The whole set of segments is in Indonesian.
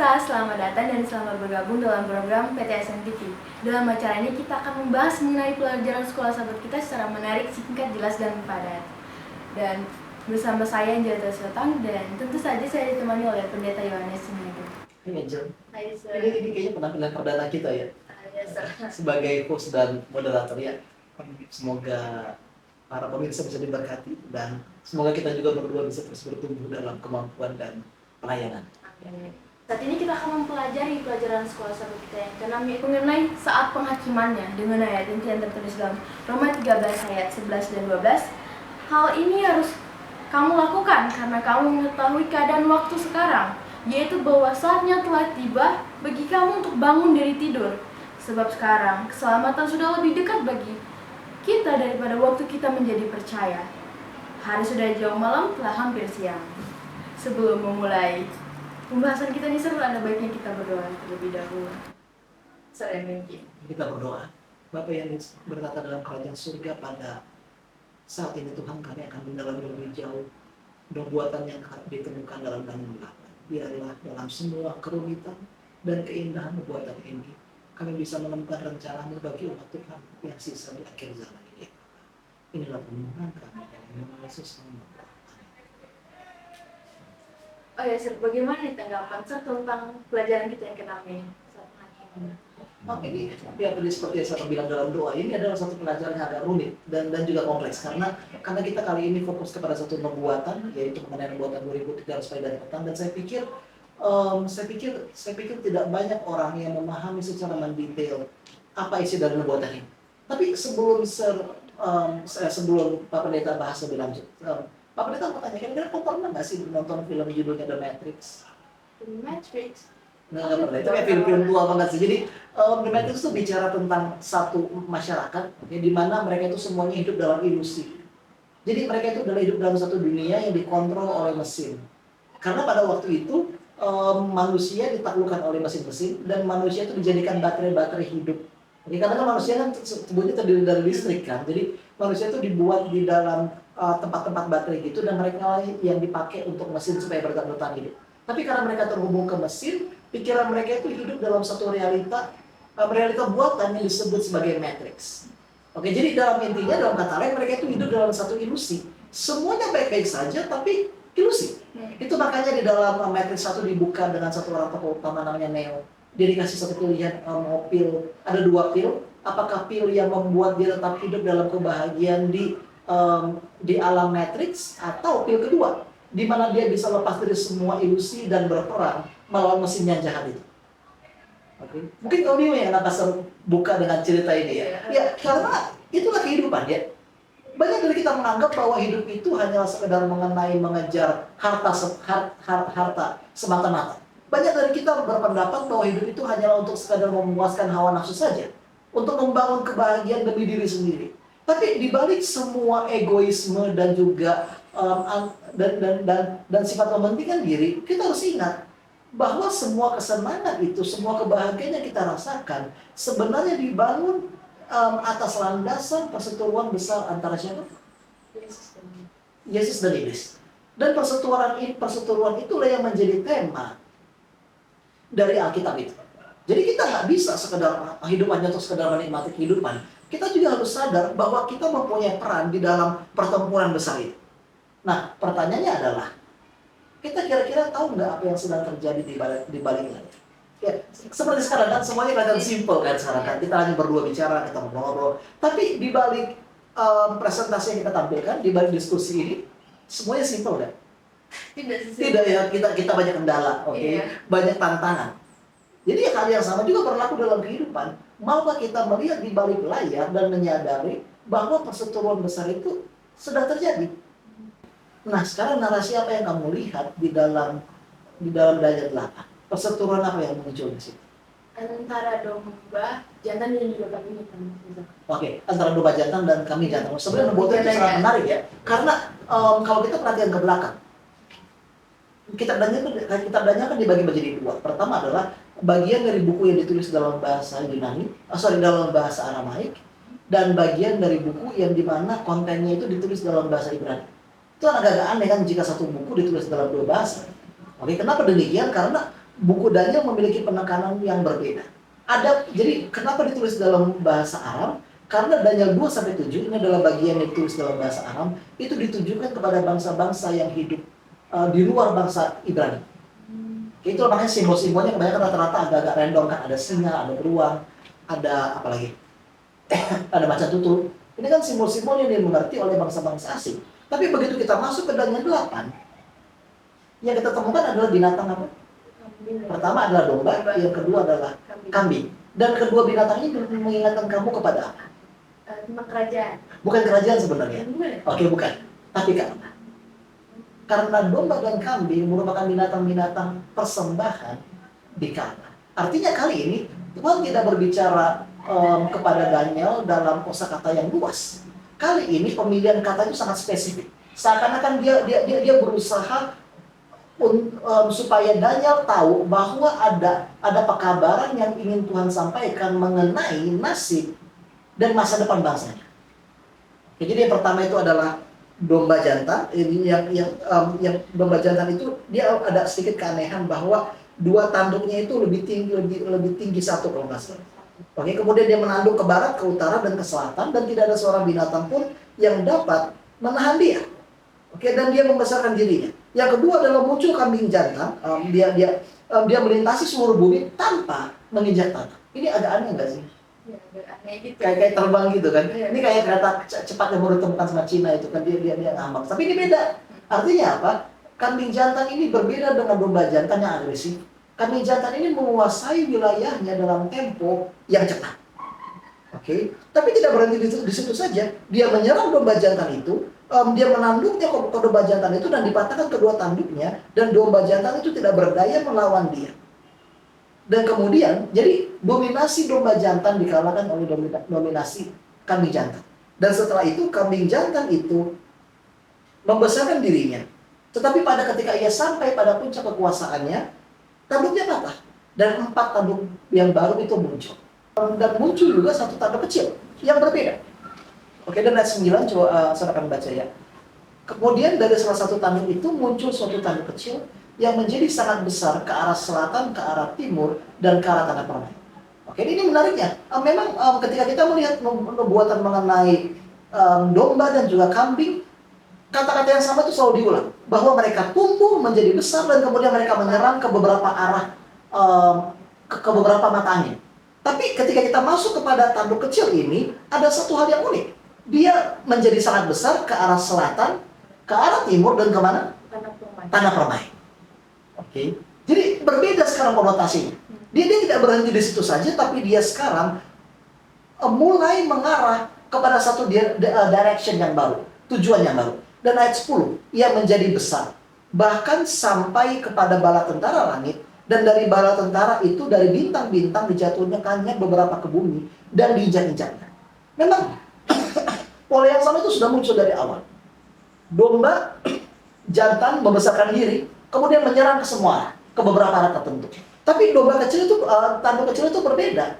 Halo, selamat datang dan selamat bergabung dalam program PTSN TV. Dalam acara ini kita akan membahas mengenai pelajaran sekolah sahabat kita secara menarik, singkat, jelas, dan padat. Dan bersama saya Anjata Sotang dan tentu saja saya ditemani oleh Pendeta Yohanes Sinulinga. Hai Angel, Hai, sir. ini kayaknya penampilan perdana kita ya, sebagai host dan moderator ya. Semoga para pemirsa bisa diberkati dan semoga kita juga berdua bisa terus bertumbuh dalam kemampuan dan pelayanan. Saat ini kita akan mempelajari pelajaran sekolah sahabat kita yang ke-6 yaitu mengenai saat penghakimannya dengan ayat inti yang tertulis dalam Roma 13 ayat 11 dan 12. Hal ini harus kamu lakukan karena kamu mengetahui keadaan waktu sekarang, yaitu bahwa saatnya telah tiba bagi kamu untuk bangun dari tidur. Sebab sekarang keselamatan sudah lebih dekat bagi kita daripada waktu kita menjadi percaya. Hari sudah jauh, malam telah hampir siang. Sebelum memulai pembahasan kita ini seru, ada baiknya kita berdoa terlebih dahulu. Sering mungkin. Kita berdoa. Bapa yang bertata dalam kerajaan surga, pada saat ini Tuhan kami akan mendalami lebih jauh nubuatan yang ditemukan dalam Daniel 8. Biarlah dalam semua kerumitan dan keindahan nubuatan ini kami bisa menemukan rencana-Mu bagi umat Tuhan yang sisa di akhir zaman ini. Inilah permohonan kami dalam nama Yesus. Oh ya, Sir, bagaimana nih tanggapan Sir tentang pelajaran kita yang ke-6 ini? Ini ya tadi seperti yang saya bilang dalam doa, ini adalah satu pelajaran yang agak rumit dan juga kompleks karena kita kali ini fokus kepada satu nubuatan, yaitu mengenai nubuatan 2300 hari dari petang, dan saya pikir tidak banyak orang yang memahami secara mendetail apa isi dari nubuatan ini. Tapi sebelum Pak Pendeta bahas lebih lanjut, Pak Pendeta mau tanya, kira-kira kamu pernah nggak sih nonton film judulnya The Matrix? The Matrix? Nggak pernah, itu kayak film-film tua banget sih. Jadi The Matrix itu bicara tentang satu masyarakat ya, di mana mereka itu semuanya hidup dalam ilusi. Jadi mereka itu adalah hidup dalam satu dunia yang dikontrol oleh mesin. Karena pada waktu itu manusia ditaklukkan oleh mesin-mesin dan manusia itu dijadikan baterai-baterai hidup. Jadi karena kan manusia kan tubuhnya terdiri dari listrik kan. Jadi manusia itu dibuat di dalam tempat-tempat baterai gitu, dan mereka yang dipakai untuk mesin supaya bertahan hidup. Tapi karena mereka terhubung ke mesin, pikiran mereka itu hidup dalam satu realita buatan yang disebut sebagai matrix. Oke, jadi dalam intinya, dalam kata lain, mereka itu hidup dalam satu ilusi. Semuanya baik-baik saja, tapi ilusi. Itu makanya di dalam Matrix 1 dibuka dengan satu orang tokoh utama namanya Neo. Dia dikasih satu pilihan, mau pil, ada dua pil. Apakah pil yang membuat dia tetap hidup dalam kebahagiaan di alam Matrix, atau pil kedua, di mana dia bisa lepas dari semua ilusi dan berperang melawan mesin yang jahat itu. Oke. Mungkin kamu bingung ya kenapa saya buka dengan cerita ini ya. Ya, karena itulah kehidupan ya. Banyak dari kita menganggap bahwa hidup itu hanyalah sekedar mengejar harta semata-mata. Banyak dari kita berpendapat bahwa hidup itu hanyalah untuk sekadar memuaskan hawa nafsu saja, untuk membangun kebahagiaan demi diri sendiri. Tapi di balik semua egoisme dan juga dan sifat mementingkan diri, kita harus ingat bahwa semua kesenangan itu, semua kebahagiaan yang kita rasakan sebenarnya dibangun atas landasan perseteruan besar antara siapa? Yesus dan iblis. Dan perseteruan itulah yang menjadi tema dari Alkitab itu. Jadi kita nggak bisa sekedar hidup hanya untuk sekedar menikmati kehidupan. Kita juga harus sadar bahwa kita mempunyai peran di dalam pertempuran besar itu. Nah, pertanyaannya adalah, kita kira-kira tahu nggak apa yang sedang terjadi di balik ini? Ya, seperti sekarang kan semuanya kelihatan simple kan sekarang kan. Kita hanya berdua bicara, kita ngobrol-ngobrol. Tapi di balik presentasi yang kita tampilkan, di balik diskusi ini, semuanya simple kan? Tidak ya, kita banyak kendala, oke? Banyak tantangan. Jadi hal yang sama juga berlaku dalam kehidupan. Maukah kita melihat di balik layar dan menyadari bahwa perseteruan besar itu sudah terjadi? Nah, sekarang narasi apa yang kamu lihat di dalam Daniel 8? Perseteruan apa yang muncul di situ? Antara domba jantan dan juga kambing hitam. Oke, antara domba jantan dan kambing jantan. Sebenarnya nubuatan itu sangat menarik ya, karena kalau kita perhatikan ke belakang, kitab Daniel kan dibagi menjadi dua. Pertama adalah bagian dari buku yang ditulis dalam bahasa dalam bahasa Aramaik, dan bagian dari buku yang dimana kontennya itu ditulis dalam bahasa Ibrani. Itu agak-agak aneh kan jika satu buku ditulis dalam dua bahasa. Oke, kenapa demikian? Karena buku Daniel memiliki penekanan yang berbeda. Jadi kenapa ditulis dalam bahasa Aram? Karena Daniel 2 sampai 7 ini adalah bagian yang ditulis dalam bahasa Aram, itu ditujukan kepada bangsa-bangsa yang hidup di luar bangsa Ibrani. Itu makanya simbol-simbolnya kebanyakan rata-rata agak-agak random kan, ada singa, ada beruang, ada apa lagi? Ada macan tutul. Ini kan simbol-simbol yang dimengerti oleh bangsa-bangsa asing. Tapi begitu kita masuk ke Daniel 8, yang kita temukan adalah binatang apa? Pertama adalah domba, yang kedua adalah kambing. Dan kedua binatang ini mengingatkan kamu kepada apa? Tentang kerajaan. Bukan kerajaan sebenarnya. Oke, bukan. Tapi karena domba dan kambing merupakan binatang-binatang persembahan di Kana. Artinya kali ini Tuhan tidak berbicara kepada Daniel dalam kosakata yang luas. Kali ini pemilihan kata itu sangat spesifik. Seakan-akan dia berusaha supaya Daniel tahu bahwa ada pekabaran yang ingin Tuhan sampaikan mengenai nasib dan masa depan bangsanya. Jadi yang pertama itu adalah domba jantan. Ini yang domba jantan itu dia ada sedikit keanehan bahwa dua tanduknya itu lebih tinggi satu kalau nggak salah. Oke, kemudian dia menanduk ke barat, ke utara, dan ke selatan, dan tidak ada seorang binatang pun yang dapat menahan dia. Oke, dan dia membesarkan dirinya. Yang kedua adalah muncul kambing jantan. Dia melintasi seluruh bumi tanpa menginjak tanah. Ini agak aneh nggak sih? Ya, agak aneh gitu. Kayak terbang gitu kan? Iya. Ini kayak kereta cepat yang baru ditemukan sama Cina itu kan, dia ngambang. Tapi ini beda. Artinya apa? Kambing jantan ini berbeda dengan domba jantan yang agresif. Kambing jantan ini menguasai wilayahnya dalam tempo yang cepat. Oke, tapi tidak berhenti di situ saja. Dia menyerang domba jantan itu, dia menanduknya ke domba jantan itu dan dipatahkan kedua tanduknya, dan domba jantan itu tidak berdaya melawan dia. Dan kemudian, jadi dominasi domba jantan dikalahkan oleh dominasi kambing jantan. Dan setelah itu kambing jantan itu membesarkan dirinya. Tetapi pada ketika ia sampai pada puncak kekuasaannya, tanduknya patah. Dan 4 tanduk yang baru itu muncul. Dan muncul juga satu tanduk kecil yang berbeda. Oke, dan ayat 9 coba saya akan baca ya. Kemudian dari salah satu tanduk itu muncul suatu tanduk kecil yang menjadi sangat besar ke arah selatan, ke arah timur, dan ke arah tanah permai. Oke, ini menariknya. Memang ketika kita melihat nubuatan mengenai domba dan juga kambing, kata-kata yang sama itu selalu diulang. Bahwa mereka tumbuh menjadi besar dan kemudian mereka menyerang ke beberapa arah, ke beberapa matanya. Tapi ketika kita masuk kepada tanduk kecil ini, ada satu hal yang unik. Dia menjadi sangat besar ke arah selatan, ke arah timur, dan kemana? Tanah permai. Oke. Jadi berbeda sekarang konotasinya. Dia tidak berhenti di situ saja, tapi dia sekarang mulai mengarah kepada satu direction yang baru, tujuan yang baru. Dan ayat 10, ia menjadi besar, bahkan sampai kepada bala tentara langit, dan dari bala tentara itu, dari bintang-bintang dijatuhkannya beberapa ke bumi, dan diinjak-injaknya. Memang, pola yang sama itu sudah muncul dari awal. Domba jantan membesarkan diri, kemudian menyerang ke semua, ke beberapa arah tertentu. Tapi domba kecil itu, tanduk kecil itu berbeda.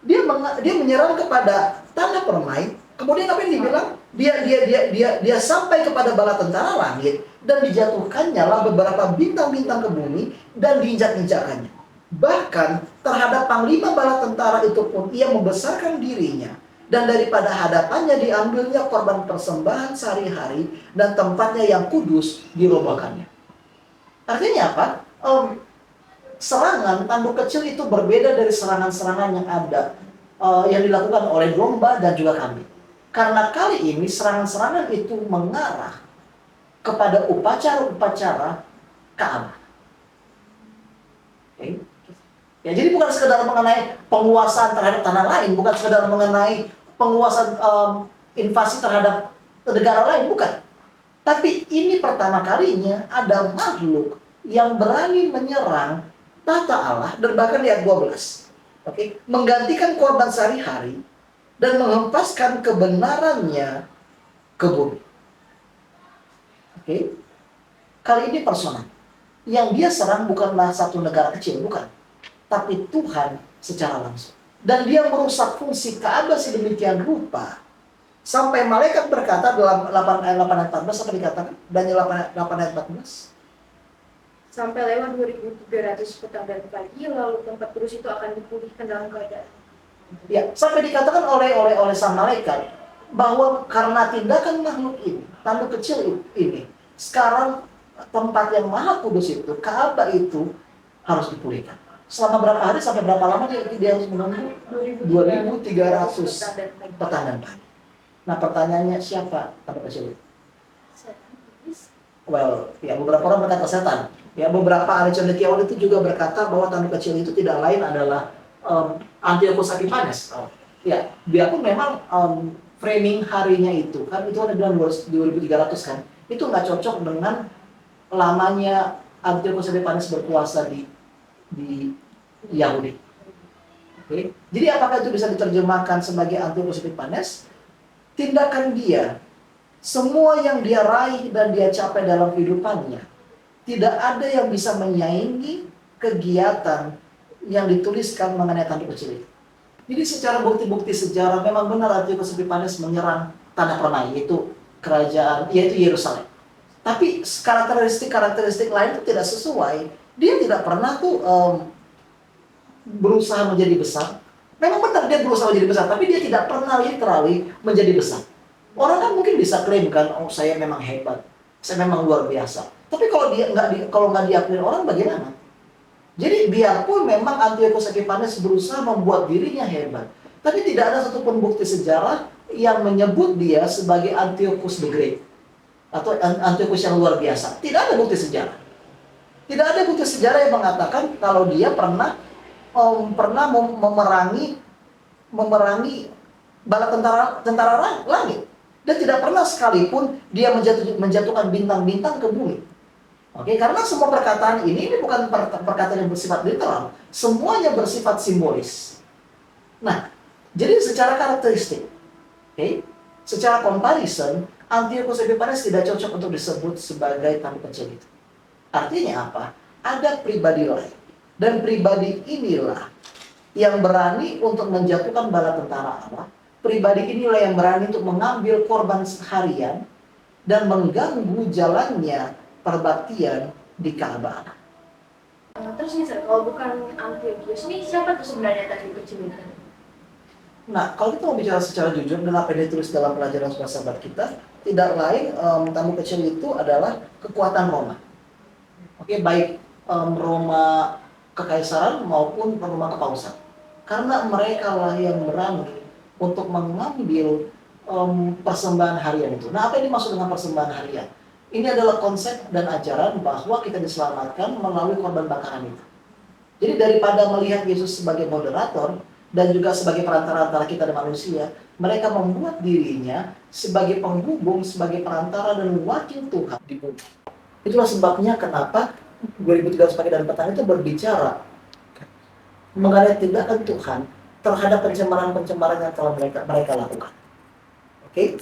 Dia menyerang kepada tanah permai. Kemudian apa yang dibilang? Dia sampai kepada bala tentara langit dan dijatuhkannya lah beberapa bintang-bintang ke bumi dan diinjak-injakannya. Bahkan terhadap panglima bala tentara itu pun ia membesarkan dirinya, dan daripada hadapannya diambilnya korban persembahan sehari-hari dan tempatnya yang kudus dirobohkannya. Artinya apa? Serangan tanduk kecil itu berbeda dari serangan-serangan yang ada yang dilakukan oleh domba dan juga kambing. Karena kali ini serangan-serangan itu mengarah kepada upacara-upacara Ka'bah. Okay. Ya, jadi bukan sekedar mengenai penguasaan terhadap tanah lain, bukan sekedar mengenai penguasaan invasi terhadap negara lain, bukan. Tapi ini pertama kalinya ada makhluk yang berani menyerang tata Allah, dan bahkan di ayat 12. Okay. Menggantikan korban sehari-hari dan menghempaskan kebenarannya ke bumi. Oke. Kali ini personal. Yang dia serang bukanlah satu negara kecil, bukan. Tapi Tuhan secara langsung. Dan dia merusak fungsi Ka'bah sedemikian rupa, sampai malaikat berkata dalam 8 ayat 14 apa dikatakan? Daniel 8 ayat 14. sampai lewat 2300 petang dan pagi, lalu tempat kudus itu akan dipulihkan dalam keadaan. Ya, sampai dikatakan oleh sang malaikat bahwa karena tindakan makhluk ini, tanduk kecil ini, sekarang tempat yang maha kudus itu, Ka'bah itu harus dipulihkan. Selama berapa hari, sampai berapa lama dia harus menunggu? 2300 petang dan pagi. Nah, pertanyaannya, siapa tanduk kecil itu? Well, ya beberapa orang berkata setan. Ya, beberapa ahli cendekiawan itu juga berkata bahwa tanduk kecil itu tidak lain adalah Antiochus Epiphanes. Ya, biarpun memang framing harinya itu kan itu ada dalam 2300 kan, itu nggak cocok dengan lamanya Antiochus Epiphanes berkuasa di Yahudi. Oke. Jadi apakah itu bisa diterjemahkan sebagai Antiochus Epiphanes? Tindakan dia, semua yang dia raih dan dia capai dalam kehidupannya, tidak ada yang bisa menyaingi kegiatan yang dituliskan mengenai tanduk kecil itu. Jadi secara bukti-bukti sejarah memang benar Antiochus Epiphanes menyerang tanah Permai, yaitu kerajaan, yaitu Yerusalem. Tapi karakteristik lain itu tidak sesuai. Dia tidak pernah tuh berusaha menjadi besar. Memang benar dia berusaha menjadi besar, tapi dia tidak pernah literally menjadi besar. Orang kan mungkin bisa klaim kan, oh saya memang hebat, saya memang luar biasa. Tapi kalau nggak diakui orang bagaimana? Jadi biarpun memang Antiochus Epiphanes berusaha membuat dirinya hebat, tapi tidak ada satupun bukti sejarah yang menyebut dia sebagai Antiochus the Great atau Antiochus yang luar biasa. Tidak ada bukti sejarah. Tidak ada bukti sejarah yang mengatakan kalau dia pernah memerangi bala tentara langit, dan tidak pernah sekalipun dia menjatuhkan bintang-bintang ke bumi. Oke, karena semua perkataan ini bukan perkataan yang bersifat literal, semuanya bersifat simbolis. Nah, jadi secara karakteristik, secara comparison, Antiochus Epiphanes tidak cocok untuk disebut sebagai tanduk kecil itu. Artinya apa? Ada pribadi lain, dan pribadi inilah yang berani untuk menjatuhkan bala tentara Allah. Pribadi inilah yang berani untuk mengambil korban harian dan mengganggu jalannya perbaktian di Ka'bah. Terus nih Sir, kalau bukan Antiochus ini siapa tuh sebenarnya tanduk kecil itu? Nah, kalau kita mau bicara secara jujur dan apa yang ditulis dalam pelajaran sahabat kita, tidak lain tanduk kecil itu adalah kekuatan Roma. Oke, baik Roma kekaisaran maupun Roma kepausan. Karena mereka lah yang berani untuk mengambil persembahan harian itu. Nah, apa yang dimaksud dengan persembahan harian? Ini adalah konsep dan ajaran bahwa kita diselamatkan melalui korban bakaran itu. Jadi daripada melihat Yesus sebagai moderator dan juga sebagai perantara antara kita dan manusia, mereka membuat dirinya sebagai penghubung, sebagai perantara dan wakil Tuhan di bumi. Itulah sebabnya kenapa 2300 pagi dan petang itu berbicara mengenai tindakan Tuhan terhadap pencemaran-pencemaran yang telah mereka lakukan. Oke?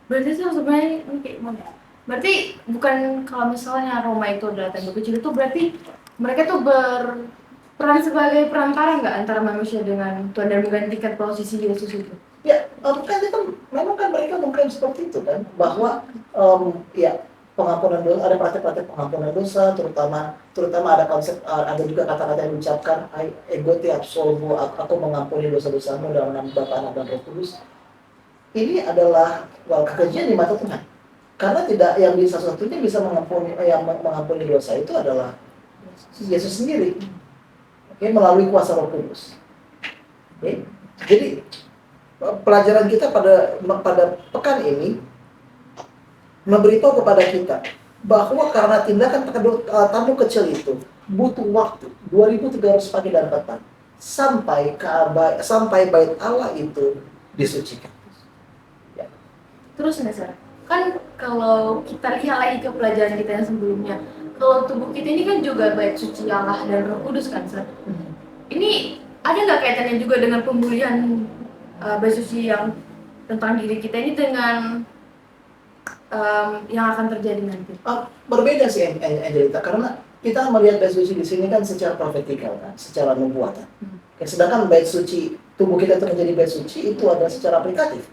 Berarti itu sebenarnya ini kayak gimana? Berarti bukan kalau misalnya Roma itu adalah tanduk kecil, itu berarti mereka tuh berperan sebagai perantara nggak antara manusia dengan Tuhan dan menggantikan posisi Yesus itu? Ya, kan itu memang kan mereka mengklaim seperti itu kan, bahwa ya pengampunan dosa, ada praktek-praktek pengampunan dosa, terutama ada konsep, ada juga kata-kata yang diucapkan ego te absolvo, aku mengampuni dosa-dosamu dalam nama Bapa, Anak dan Roh Kudus. Ini adalah kekejian di mata Tuhan. Karena tidak yang bisa satunya bisa mengampuni dosa itu adalah Yesus sendiri. Oke, melalui kuasa Roh Kudus. Oke. Jadi pelajaran kita pada pekan ini memberitahu kepada kita bahwa karena tindakan tanduk kecil itu butuh waktu 2300 pagi dan petang sampai bait Allah itu disucikan. Terus nih Sir, kan kalau kita lihat lagi ke pelajaran kita yang sebelumnya, kalau tubuh kita ini kan juga bait suci Allah dan Roh Kudus kan Sir. Ini ada nggak kaitannya juga dengan pemulihan bait suci yang tentang diri kita ini dengan yang akan terjadi nanti? Berbeda sih Angelita, karena kita melihat bait suci di sini kan secara profetikal kan, secara nubuatan. Sedangkan bait suci tubuh kita itu menjadi bait suci itu ada secara aplikatif.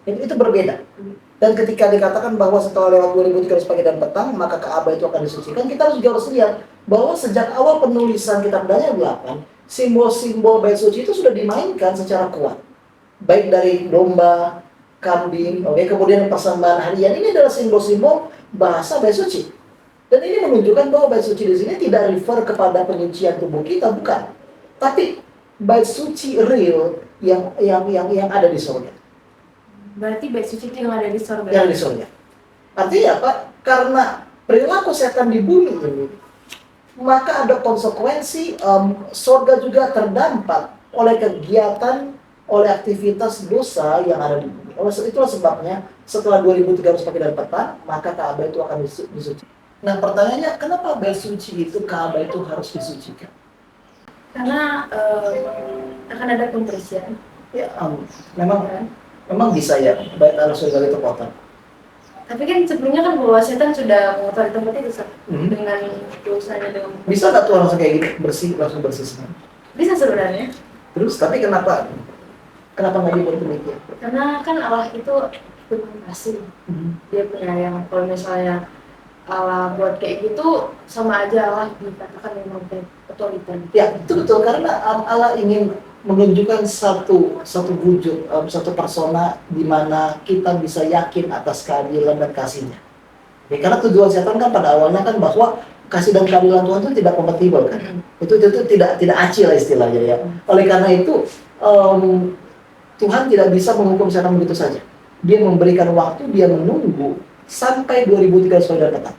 Itu berbeda. Dan ketika dikatakan bahwa setelah lewat 2300 pagi dan petang, maka Ka'bah itu akan disucikan, kita juga harus lihat bahwa sejak awal penulisan kitab Daniel 8, simbol-simbol bait suci itu sudah dimainkan secara kuat. Baik dari domba, kambing, oke, kemudian persembahan harian, ini adalah simbol-simbol bahasa bait suci. Dan ini menunjukkan bahwa bait suci di sini tidak refer kepada penyucian tubuh kita, bukan. Tapi bait suci real yang ada di surga. Berarti bait suci itu yang ada di surga. Yang di surga. Artinya apa? Karena perilaku setan di bumi ini, maka ada konsekuensi surga juga terdampak oleh kegiatan, oleh aktivitas dosa yang ada di bumi. Itulah sebabnya setelah 2300 pagi dan petang, maka Ka'bah itu akan disucikan. Nah pertanyaannya, kenapa bait suci itu, Ka'bah itu harus disucikan? Karena akan ada pembersihan. Ya, memang bisa ya, bait Allah surga itu kotor. Tapi kan sebelumnya kan bahwa setan sudah mengotori tempat itu dengan dosanya dengan. Bisa nggak tuh langsung kayak gitu langsung bersih semua? Bisa sebenarnya. Terus tapi kenapa nggak dibuat demikian? Karena kan Allah itu kasih. Dia penyayang. Kalau misalnya Allah buat kayak gitu, sama aja Allah dikatakan memang otoriter. Ya, itu betul, karena Allah ingin menunjukkan satu wujud, satu persona di mana kita bisa yakin atas keadilan dan kasihnya. Ya, karena tujuan setan kan pada awalnya kan bahwa kasih dan keadilan Tuhan itu tidak kompatibel kan. Itu tidak acil istilahnya ya. Oleh karena itu Tuhan tidak bisa menghukum setan begitu saja. Dia memberikan waktu, dia menunggu sampai 2300 tahun datang.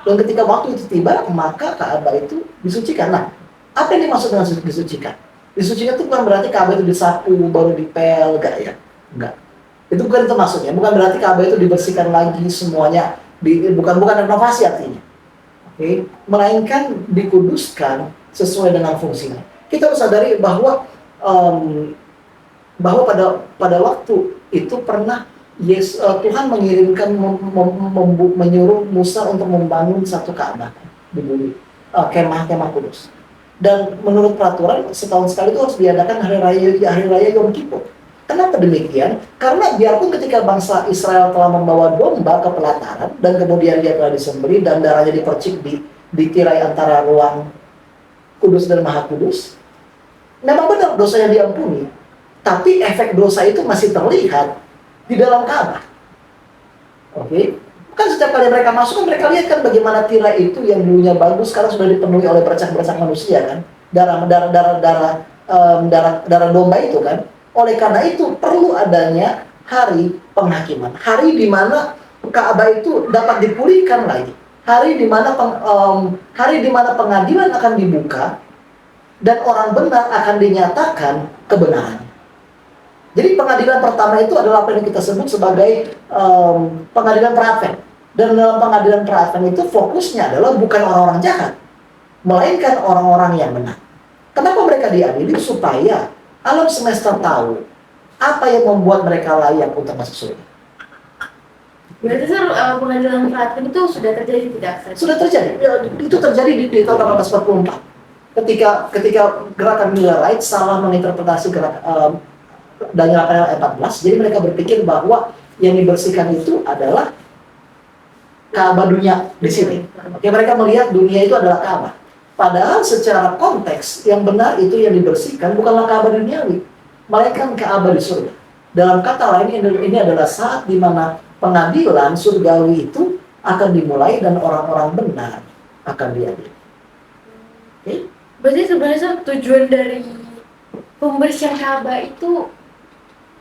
Dan ketika waktu itu tiba, maka Ka'bah itu disucikan. Nah, apa yang dimaksud dengan disucikan? Disucikan itu bukan berarti Ka'bah itu disapu, baru dipel, enggak ya? Enggak. Itu bukan itu maksudnya. Bukan berarti Ka'bah itu dibersihkan lagi semuanya. Bukan renovasi artinya. Oke? Melainkan dikuduskan sesuai dengan fungsinya. Kita harus sadari bahwa pada waktu itu pernah Tuhan mengirimkan menyuruh Musa untuk membangun satu Ka'bah di bumi, kemah kudus. Dan menurut peraturan setahun sekali itu harus diadakan hari raya Yom Kippur. Kenapa demikian? Karena biarpun ketika bangsa Israel telah membawa domba ke pelataran dan kemudian dia telah disembelih dan darahnya dipercik di tirai antara ruang kudus dan maha kudus, memang benar dosanya diampuni, tapi efek dosa itu masih terlihat di dalam Ka'bah. Oke? Kan setiap kali mereka masuk kan mereka lihat kan bagaimana tirai itu yang dulunya bagus sekarang sudah dipenuhi oleh bercak-bercak manusia kan. Darah domba itu kan. Oleh karena itu perlu adanya hari penghakiman. Hari di mana Ka'bah itu dapat dipulihkan lagi. Hari di mana pengadilan akan dibuka dan orang benar akan dinyatakan kebenaran. Jadi pengadilan pertama itu adalah apa yang kita sebut sebagai pengadilan pra-advent. Dan dalam pengadilan pra-advent itu fokusnya adalah bukan orang-orang jahat, melainkan orang-orang yang benar. Kenapa mereka diadili? Supaya alam semesta tahu apa yang membuat mereka layak untuk masuk surga. Berarti pengadilan pra-advent itu sudah terjadi tidak? Sudah terjadi. Itu terjadi di tahun 1844. Ketika gerakan Millerite salah menginterpretasi Daniel 14, jadi mereka berpikir bahwa yang dibersihkan itu adalah Ka'bah dunia di sini. Oke, mereka melihat dunia itu adalah Ka'bah. Padahal secara konteks yang benar itu yang dibersihkan bukanlah Ka'bah duniawi, melainkan Ka'bah di surga. Dalam kata lain ini adalah saat di mana pengadilan surgawi itu akan dimulai dan orang-orang benar akan diadili. Oke? Berarti sebenarnya tujuan dari pembersihan Ka'bah itu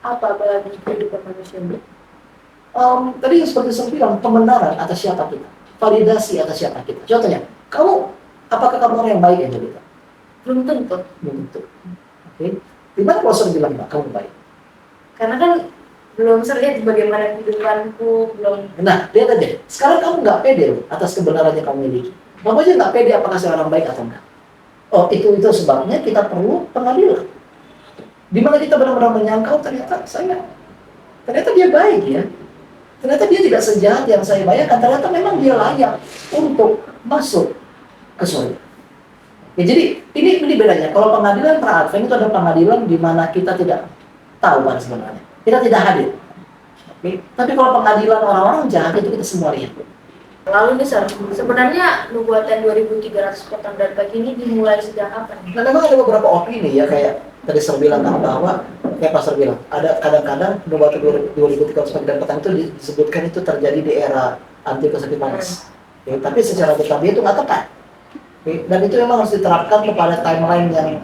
apa bagi kehidupan manusia? Tadi seperti saya bilang, pembenaran atas siapa kita, validasi atas siapa kita. Contohnya, apakah kamu orang yang baik ya Jelita? Belum tentu. Belum tentu. Oke. Gimana kalau saya bilang kamu baik? Karena kan belum terlihat bagaimana kehidupanku, belum. Nah, lihat aja. Sekarang kamu nggak pede loh atas kebenaran yang kamu miliki. Kamu aja nggak pede apakah saya orang baik atau enggak. Oh, itu sebabnya kita perlu pengadilan. Di mana kita benar-benar menyangkal ternyata dia baik ya. Ternyata dia tidak sejahat yang saya bayangkan. Ternyata memang dia layak untuk masuk ke surga. Ya, jadi ini bedanya. Kalau pengadilan pra-advent itu ada pengadilan di mana kita tidak tahu kan sebenarnya. Kita tidak hadir. Oke? Tapi kalau pengadilan orang-orang jahat itu kita semua lihat. Lalu nih Sir, sebenarnya nubuatan 2300 potong dari pagi ini dimulai sejak kapan? Nah, memang ada beberapa opini ya, kayak tadi saya bilang kan, bahwa kayak Pastor bilang, ada kadang-kadang nubuatan 2300 dan petang itu disebutkan itu terjadi di era Antiochus Epiphanes. Oke, tapi secara detail itu nggak tepat. Oke, dan itu memang harus diterapkan kepada timeline yang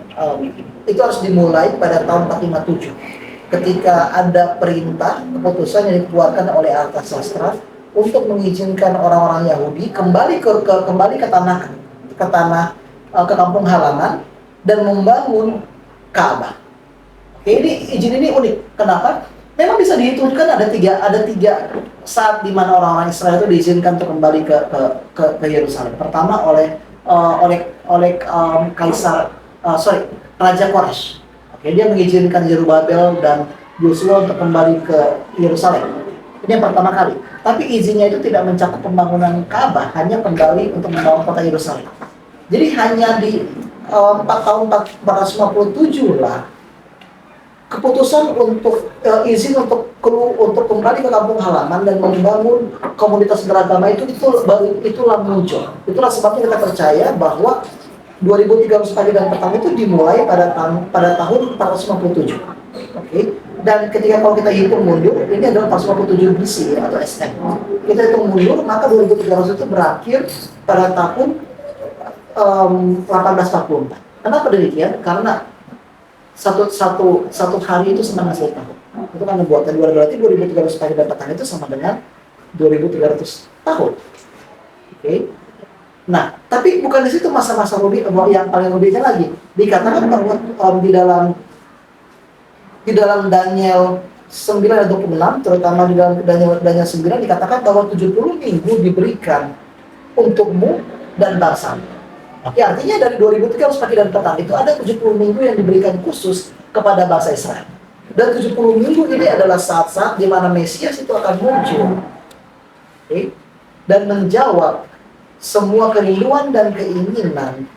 itu harus dimulai pada tahun 457 ketika ada perintah keputusan yang dikeluarkan oleh Artasastra untuk mengizinkan orang-orang Yahudi kembali ke kampung halaman dan membangun Ka'bah. Oke, ini izin ini unik. Kenapa? Memang bisa dihitungkan ada tiga saat di mana orang-orang Israel itu diizinkan untuk kembali ke Yerusalem. Pertama oleh Raja Quraisy. Oke, dia mengizinkan Zerubabel dan Yosua untuk kembali ke Yerusalem. Ini yang pertama kali. Tapi izinnya itu tidak mencakup pembangunan Ka'bah, hanya kembali untuk membangun kota Yerusalem. Jadi hanya di 4 tahun 457 lah keputusan untuk izin untuk kembali ke kampung halaman dan membangun komunitas beragama itulah muncul. Itulah sebabnya kita percaya bahwa 2300 pagi dan petang itu dimulai pada tahun 457. Oke. Dan ketika kalau kita hitung mundur, ini adalah 457 BC atau SM. Kita hitung mundur, maka 2300 itu berakhir pada tahun 1844. Kenapa demikian? Karena satu hari itu sama dengan 1 tahun. Itu kan membuatkan berarti 2300 pagi dan petang itu sama dengan 2300 tahun. Oke. Nah, tapi bukan di situ masa-masa yang paling rubinya lagi. Dikatakan bahwa di dalam Daniel 9 dan 26, terutama di dalam Daniel 9 dikatakan bahwa 70 minggu diberikan untukmu dan bangsamu. Oke, artinya dari 2300 pagi dan petang itu ada 70 minggu yang diberikan khusus kepada bangsa Israel. Dan 70 minggu ini adalah saat-saat di mana Mesias itu akan muncul. Oke? Dan menjawab semua kerinduan dan keinginan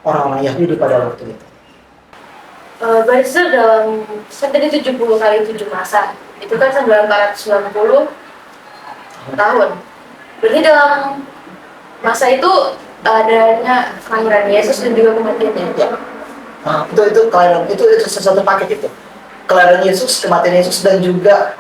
orang-orang Yahudi pada waktu itu. Berarti dalam tadi 70 kali 7 masa, itu kan 990 tahun. Berarti dalam masa itu adanya kelahiran Yesus dan juga kematiannya. Ya. Nah, itu kelahiran itu sesuatu paket itu. Kelahiran Yesus, kematian Yesus, dan juga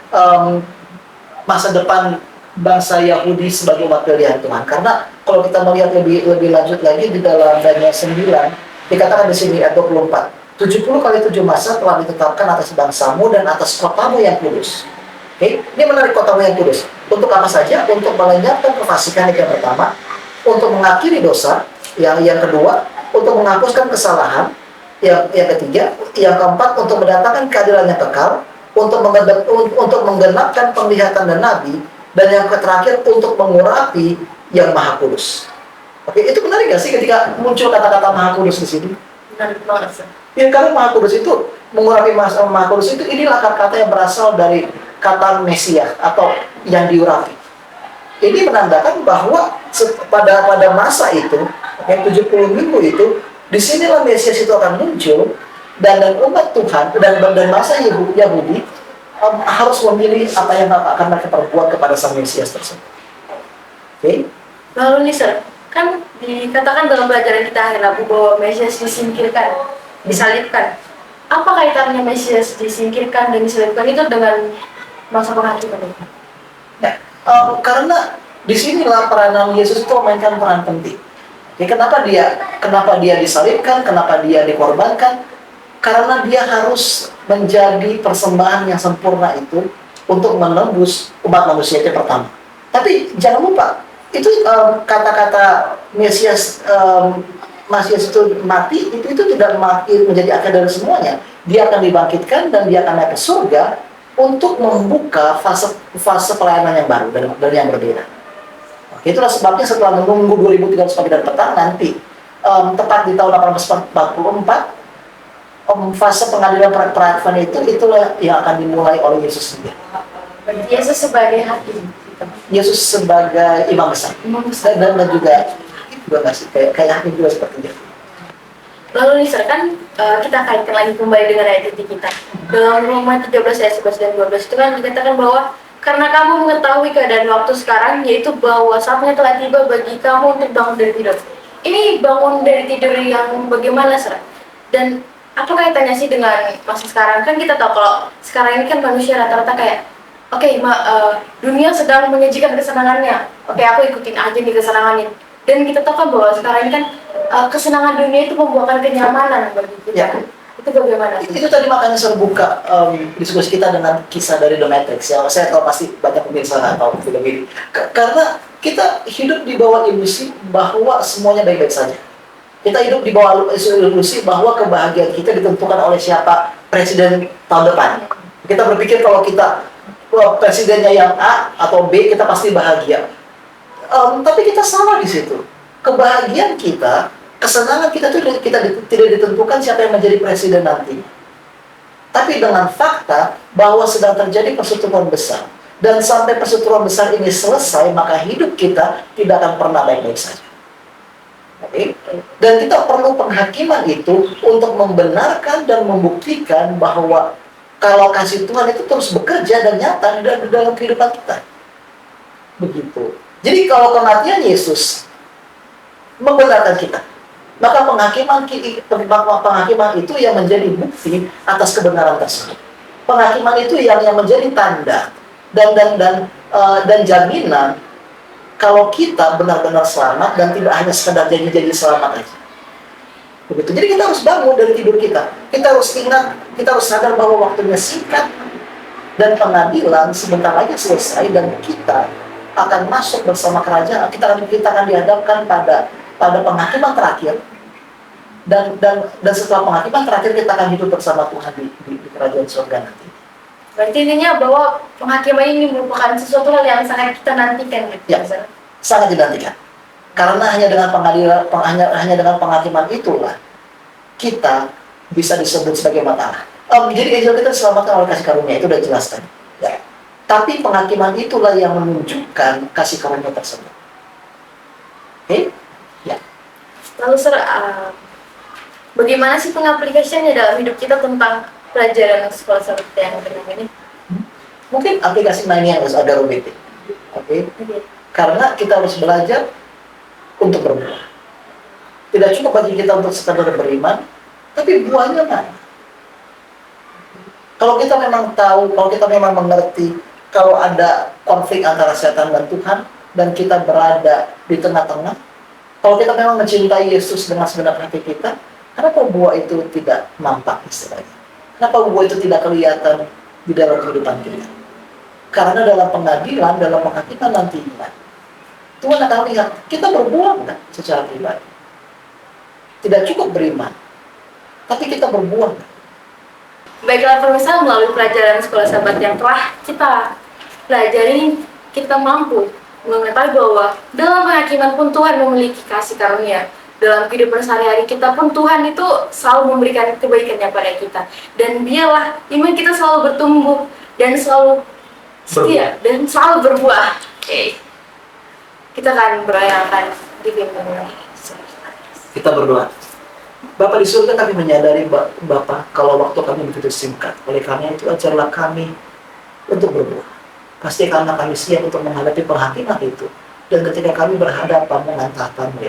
masa depan bangsa Yahudi sebagai umat pilihan Tuhan. Karena kalau kita melihat lebih lanjut lagi di dalam Daniel 9, dikatakan di sini ayat 24. 70 kali 7 masa telah ditetapkan atas bangsamu dan atas kotamu yang kudus. Oke, ini menarik, kotamu yang kudus. Untuk apa saja? Untuk melenyapkan kefasikan yang pertama, untuk mengakhiri dosa, yang kedua, untuk menghapuskan kesalahan, yang ketiga, yang keempat, untuk mendatangkan keadilan yang kekal, untuk menggenapkan penglihatan dan nabi, dan yang terakhir untuk mengurapi yang maha kudus. Oke, itu menarik gak sih ketika muncul kata-kata maha kudus di sini? Menarik banget, sir. Ya, karena maha kudus itu, mengurapi maha kudus itu, inilah kata yang berasal dari kata Mesias atau yang diurapi. Ini menandakan bahwa pada masa itu, yang 70 minggu itu, disinilah Mesias itu akan muncul, dan umat Tuhan dan masa Yahudi harus memilih apa yang akan mereka perbuat kepada sang Mesias tersebut. Oke? Lalu nih sir, kan dikatakan dalam pelajaran kita hari Rabu bahwa Mesias disingkirkan, disalibkan. Apa kaitannya Mesias disingkirkan dan disalibkan itu dengan masa penghakiman ini? Ya, karena disinilah peranan Yesus itu memainkan peran penting. Ya, kenapa dia disalibkan, kenapa dia dikorbankan? Karena dia harus menjadi persembahan yang sempurna itu untuk menembus umat manusia itu pertama. Tapi jangan lupa, itu kata-kata Mesias itu mati, itu tidak menjadi akhir dari semuanya. Dia akan dibangkitkan dan dia akan naik ke surga untuk membuka fase pelayanan yang baru dan yang berbeda. Oke, itulah sebabnya setelah menunggu 2300 pagi dan petang nanti, tepat di tahun 1844, fase pengadilan peradilan itulah yang akan dimulai oleh Yesus sendiri. Yesus sebagai hakim. Yesus sebagai imam besar. Dan juga ngasih kayak hakim juga seperti dia. Lalu nih sir, kan kita kaitkan lagi kembali dengan ayat inti kita. Dalam Roma 13 ayat 11 dan 12 itu kan dikatakan bahwa karena kamu mengetahui keadaan waktu sekarang, yaitu bahwa saatnya telah tiba bagi kamu untuk bangun dari tidur. Ini bangun dari tidur yang bagaimana, Sir? Dan apa kaitannya sih dengan masa sekarang? Kan kita tahu kalau sekarang ini kan manusia rata-rata kayak, oke, dunia sedang menyajikan kesenangannya. Oke, aku ikutin aja nih kesenangannya. Dan kita tahu kan bahwa sekarang ini kan kesenangan dunia itu membuahkan kenyamanan bagi kita. Ya. Itu bagaimana? Itu tadi makanya saya buka diskusi kita dengan kisah dari The Matrix. Ya, saya tahu pasti banyak pemirsa nggak tahu film ini. Karena kita hidup di bawah ilusi bahwa semuanya baik-baik saja. Kita hidup di bawah ilusi bahwa kebahagiaan kita ditentukan oleh siapa presiden tahun depan. Kita berpikir kalau kita presidennya yang A atau B, kita pasti bahagia. Tapi kita salah di situ. Kebahagiaan kita, kesenangan kita itu tidak ditentukan siapa yang menjadi presiden nanti. Tapi dengan fakta bahwa sedang terjadi perseteruan besar. Dan sampai perseteruan besar ini selesai, maka hidup kita tidak akan pernah baik-baik saja. Okay? Dan kita perlu penghakiman itu untuk membenarkan dan membuktikan bahwa kalau kasih Tuhan itu terus bekerja dan nyata di dalam kehidupan kita. Begitu. Jadi kalau kematian Yesus membenarkan kita, maka penghakiman itu yang menjadi bukti atas kebenaran tersebut. Penghakiman itu yang menjadi tanda dan jaminan kalau kita benar-benar selamat dan tidak hanya sekedar janji-janji selamat aja. Begitu. Jadi kita harus bangun dari tidur kita. Kita harus ingat, kita harus sadar bahwa waktunya singkat dan pengadilan sebentar lagi selesai dan kita akan masuk bersama kerajaan. Kita akan dihadapkan pada penghakiman terakhir dan setelah penghakiman terakhir kita akan hidup bersama Tuhan di kerajaan surga nanti. Berarti intinya bahwa penghakiman ini merupakan sesuatu hal yang sangat kita nantikan, gitu. Ya, sangat dinantikan. Karena hanya dengan pengadilan, hanya dengan penghakiman itulah kita bisa disebut sebagai mata Allah. Jadi Israel kita diselamatkan oleh kasih karunia, itu sudah jelaskan. Ya. Tapi penghakiman itulah yang menunjukkan kasih karunia tersebut. Oke? Ya. Lalu Sir, bagaimana sih pengaplikasiannya dalam hidup kita tentang pelajaran sekolah seperti yang benar ini? Mungkin aplikasi lainnya harus ada rumit. Oke? Karena kita harus belajar untuk berbuah. Tidak cukup bagi kita untuk sekadar beriman, tapi buahnya mana? Kalau kita memang tahu, kalau kita memang mengerti, kalau ada konflik antara setan dan Tuhan, dan kita berada di tengah-tengah, kalau kita memang mencintai Yesus dengan segenap hati kita, kenapa buah itu tidak nampak istilahnya? Kenapa buah itu tidak kelihatan di dalam kehidupan kita? Karena dalam pengadilan, dalam penghakiman nantinya, Tuhan akan lihat, kita berbuah nggak secara pribadi? Tidak cukup beriman, tapi kita berbuah nggak? Baiklah pemirsa, melalui pelajaran sekolah sahabat yang telah kita pelajari, kita mampu mengetahui bahwa dalam penghakiman pun Tuhan memiliki kasih karunia. Dalam kehidupan sehari-hari kita pun Tuhan itu selalu memberikan kebaikannya pada kita. Dan biarlah iman kita selalu bertumbuh dan selalu setia dan selalu berbuah. Oke. Kita akan berayakan dipimpin. Kita berdoa. Bapa di surga, kami menyadari Bapa kalau waktu kami begitu singkat. Oleh karena itu ajarlah kami untuk berbuah. Pastikanlah kami siap untuk menghadapi penghakiman itu. Dan ketika kami berhadapan dengan tahta-Mu,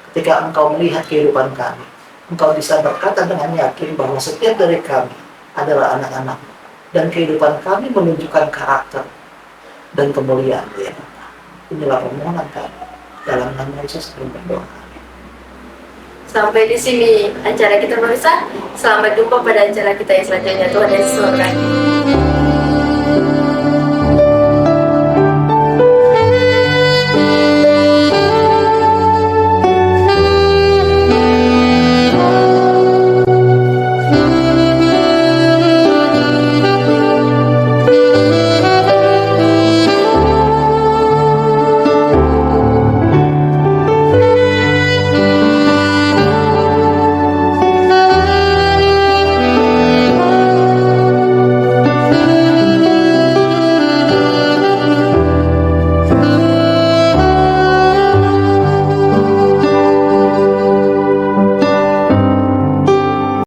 ketika Engkau melihat kehidupan kami, Engkau bisa berkata dengan yakin bahwa setiap dari kami adalah anak-anak-Mu. Dan kehidupan kami menunjukkan karakter dan kemuliaan. Inilah permohonan kami. Dalam nama Yesus kami berdoa. Sampai di sini acara kita pemirsa. Selamat jumpa pada acara kita yang selanjutnya. Tuhan Yesus memberkati.